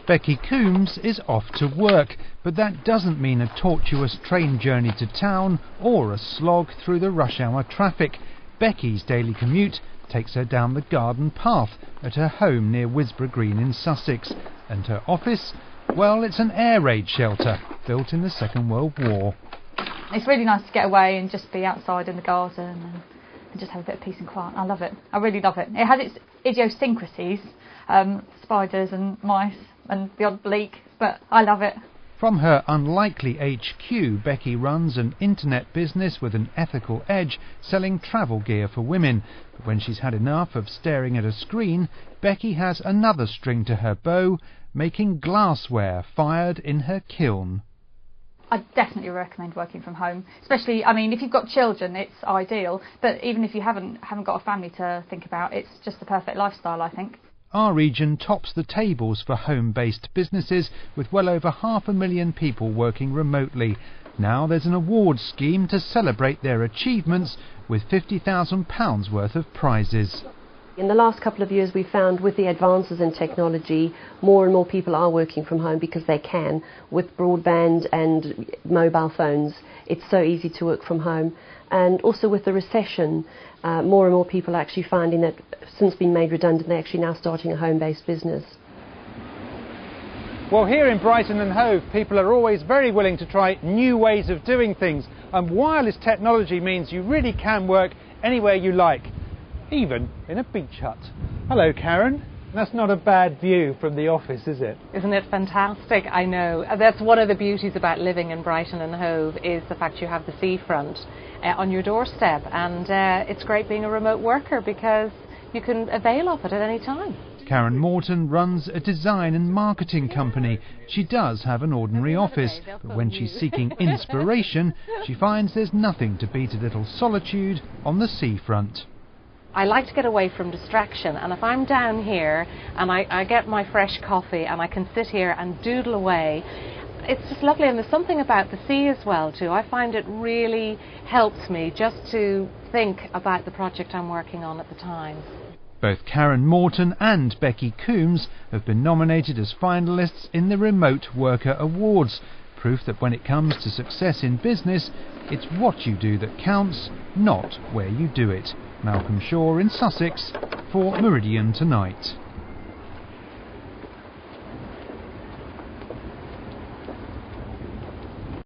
Becky Coombs is off to work, but that doesn't mean a tortuous train journey to town or a slog through the rush hour traffic. Becky's daily commute takes her down the garden path at her home near Wisborough Green in Sussex, and her office, well, it's an air raid shelter built in the Second World War. It's really nice to get away and just be outside in the garden and just have a bit of peace and quiet. I love it. I really love it. It has its idiosyncrasies, spiders and mice and the odd bleak, but I love it. From her unlikely HQ, Becky runs an internet business with an ethical edge, selling travel gear for women. But when she's had enough of staring at a screen, Becky has another string to her bow, making glassware fired in her kiln. I definitely recommend working from home, especially, I mean, if you've got children, it's ideal, but even if you haven't got a family to think about, it's just the perfect lifestyle, I think. Our region tops the tables for home-based businesses, with well over 500,000 people working remotely. Now there's an awards scheme to celebrate their achievements, with £50,000 worth of prizes. In the last couple of years, we've found with the advances in technology, more and more people are working from home because they can. With broadband and mobile phones, it's so easy to work from home. And also with the recession, more and more people are actually finding that since being made redundant, they're actually now starting a home-based business. Well, here in Brighton and Hove, people are always very willing to try new ways of doing things. And wireless technology means you really can work anywhere you like, even in a beach hut. Hello, Karen. That's not a bad view from the office, is it? Isn't it fantastic? I know. That's one of the beauties about living in Brighton and Hove, is the fact you have the seafront on your doorstep, and it's great being a remote worker because you can avail of it at any time. Karen Morton runs a design and marketing company. She does have an ordinary office, but when she's seeking inspiration, she finds there's nothing to beat a little solitude on the seafront. I like to get away from distraction, and if I'm down here and I get my fresh coffee and I can sit here and doodle away, it's just lovely. And there's something about the sea as well too. I find it really helps me just to think about the project I'm working on at the time. Both Karen Morton and Becky Coombs have been nominated as finalists in the Remote Worker Awards. Proof that when it comes to success in business, it's what you do that counts, not where you do it. Malcolm Shaw in Sussex for Meridian Tonight.